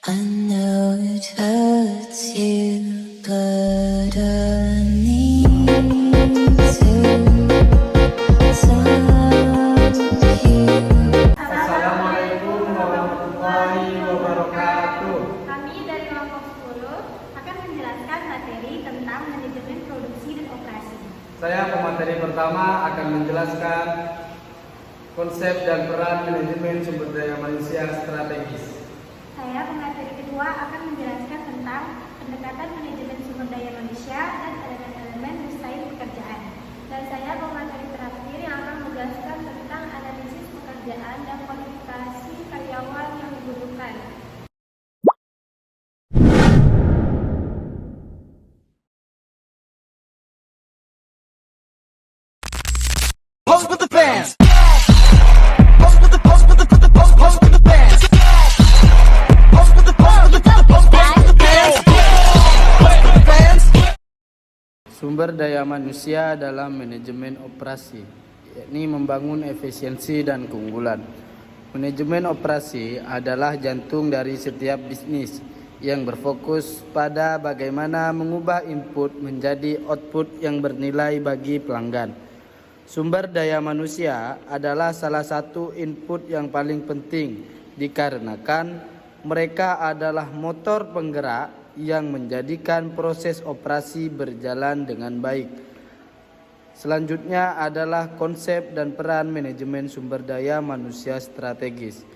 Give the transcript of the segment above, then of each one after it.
I know it hurts you, but I need to tell you. Assalamualaikum warahmatullahi wabarakatuh. Kami dari kelompok 10 akan menjelaskan materi tentang manajemen produksi dan operasi. Saya pemateri pertama akan menjelaskan konsep dan peran manajemen sumber daya manusia strategis. Saya pemateri kedua akan menjelaskan tentang pendekatan manajemen sumber daya manusia dan elemen-elemen desain pekerjaan. Dan saya pemateri terakhir yang akan menjelaskan tentang analisis pekerjaan dan kualifikasi karyawan yang dibutuhkan. Pose with the fans. Pose with the pose with the pose with the pose pose with the fans. Pose with the pose with the pose pose with the fans. Pose with the fans. Sumber daya manusia dalam manajemen operasi, yakni membangun efisiensi dan keunggulan. Manajemen operasi adalah jantung dari setiap bisnis yang berfokus pada bagaimana mengubah input menjadi output yang bernilai bagi pelanggan. Sumber daya manusia adalah salah satu input yang paling penting dikarenakan mereka adalah motor penggerak yang menjadikan proses operasi berjalan dengan baik. Selanjutnya adalah konsep dan peran manajemen sumber daya manusia strategis.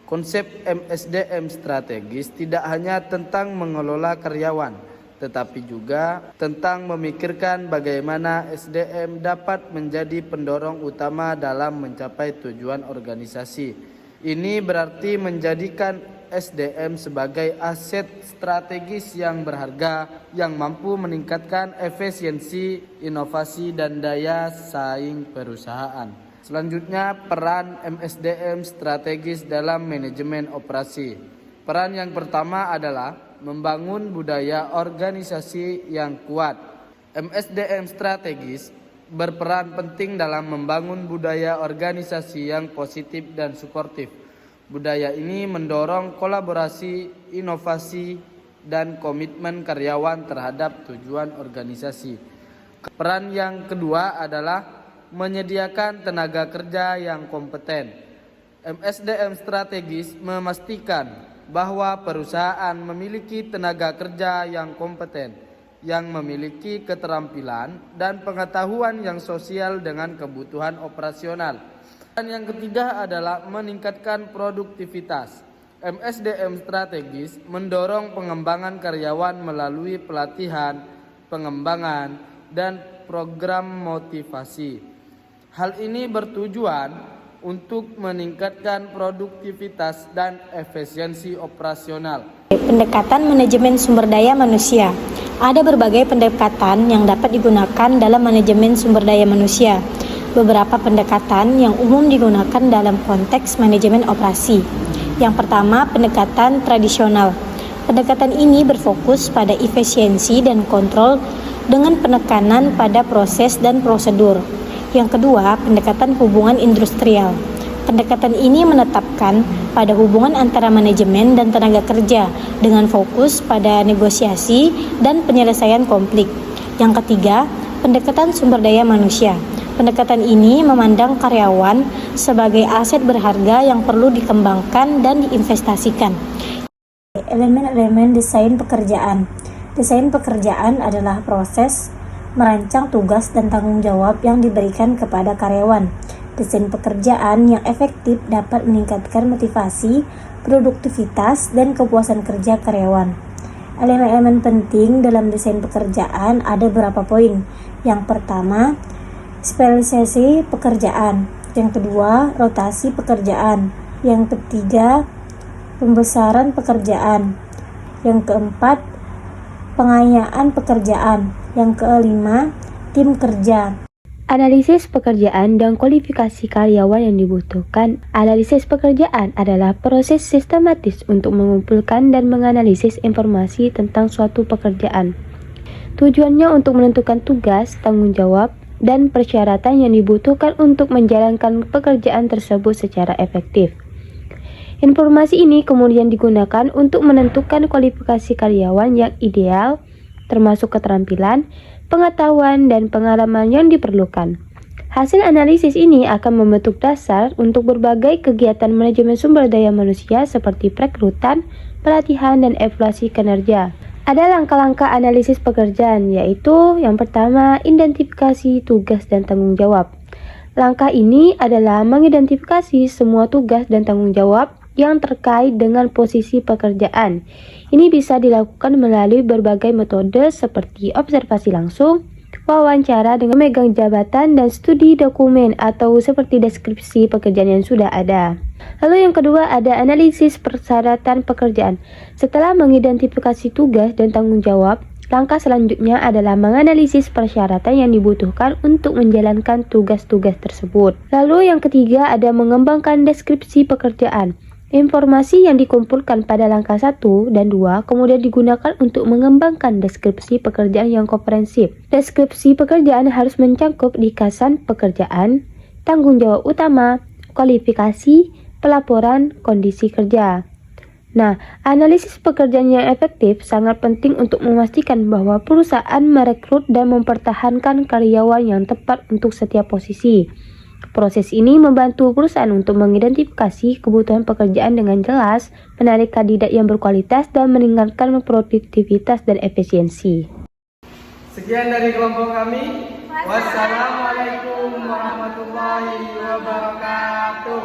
Konsep MSDM strategis tidak hanya tentang mengelola karyawan, tetapi juga tentang memikirkan bagaimana SDM dapat menjadi pendorong utama dalam mencapai tujuan organisasi. Ini berarti menjadikan SDM sebagai aset strategis yang berharga yang mampu meningkatkan efisiensi, inovasi, dan daya saing perusahaan. Selanjutnya, peran MSDM strategis dalam manajemen operasi. Peran yang pertama adalah membangun budaya organisasi yang kuat. MSDM strategis berperan penting dalam membangun budaya organisasi yang positif dan suportif. Budaya ini mendorong kolaborasi, inovasi, dan komitmen karyawan terhadap tujuan organisasi. Peran yang kedua adalah menyediakan tenaga kerja yang kompeten. MSDM strategis memastikan bahwa perusahaan memiliki tenaga kerja yang kompeten, yang memiliki keterampilan dan pengetahuan yang sosial dengan kebutuhan operasional. Dan yang ketiga adalah meningkatkan produktivitas. MSDM strategis mendorong pengembangan karyawan melalui pelatihan, pengembangan, dan program motivasi. Hal ini bertujuan untuk meningkatkan produktivitas dan efisiensi operasional. Pendekatan manajemen sumber daya manusia. Ada berbagai pendekatan yang dapat digunakan dalam manajemen sumber daya manusia. Beberapa pendekatan yang umum digunakan dalam konteks manajemen operasi. Yang pertama, pendekatan tradisional. Pendekatan ini berfokus pada efisiensi dan kontrol dengan penekanan pada proses dan prosedur. Yang kedua, pendekatan hubungan industrial. Pendekatan ini menetapkan pada hubungan antara manajemen dan tenaga kerja dengan fokus pada negosiasi dan penyelesaian konflik. Yang ketiga, pendekatan sumber daya manusia. Pendekatan ini memandang karyawan sebagai aset berharga yang perlu dikembangkan dan diinvestasikan. Elemen-elemen desain pekerjaan. Desain pekerjaan adalah proses merancang tugas dan tanggung jawab yang diberikan kepada karyawan. Desain pekerjaan yang efektif dapat meningkatkan motivasi, produktivitas, dan kepuasan kerja karyawan. Elemen-elemen penting dalam desain pekerjaan ada beberapa poin. Yang pertama, spesialisasi pekerjaan. Yang kedua, rotasi pekerjaan. Yang ketiga, pembesaran pekerjaan. Yang keempat, pengayaan pekerjaan. Yang kelima, tim kerja. Analisis pekerjaan dan kualifikasi karyawan yang dibutuhkan. Analisis pekerjaan adalah proses sistematis untuk mengumpulkan dan menganalisis informasi tentang suatu pekerjaan. Tujuannya untuk menentukan tugas, tanggung jawab, dan persyaratan yang dibutuhkan untuk menjalankan pekerjaan tersebut secara efektif. Informasi ini kemudian digunakan untuk menentukan kualifikasi karyawan yang ideal, termasuk keterampilan, pengetahuan, dan pengalaman yang diperlukan. Hasil analisis ini akan membentuk dasar untuk berbagai kegiatan manajemen sumber daya manusia seperti perekrutan, pelatihan, dan evaluasi kinerja. Ada langkah-langkah analisis pekerjaan, yaitu yang pertama, identifikasi tugas dan tanggung jawab. Langkah ini adalah mengidentifikasi semua tugas dan tanggung jawab yang terkait dengan posisi pekerjaan. Ini bisa dilakukan melalui berbagai metode seperti observasi langsung, wawancara dengan memegang jabatan, dan studi dokumen atau seperti deskripsi pekerjaan yang sudah ada. Lalu yang kedua ada analisis persyaratan pekerjaan. Setelah mengidentifikasi tugas dan tanggung jawab, langkah selanjutnya adalah menganalisis persyaratan yang dibutuhkan untuk menjalankan tugas-tugas tersebut. Lalu yang ketiga ada mengembangkan deskripsi pekerjaan. Informasi yang dikumpulkan pada langkah 1 dan 2 kemudian digunakan untuk mengembangkan deskripsi pekerjaan yang komprehensif. Deskripsi pekerjaan harus mencakup dikasan pekerjaan, tanggung jawab utama, kualifikasi, pelaporan, kondisi kerja. Nah, analisis pekerjaan yang efektif sangat penting untuk memastikan bahwa perusahaan merekrut dan mempertahankan karyawan yang tepat untuk setiap posisi. Proses ini membantu perusahaan untuk mengidentifikasi kebutuhan pekerjaan dengan jelas, menarik kandidat yang berkualitas, dan meningkatkan produktivitas dan efisiensi. Sekian dari kelompok kami. Wassalamualaikum warahmatullahi wabarakatuh.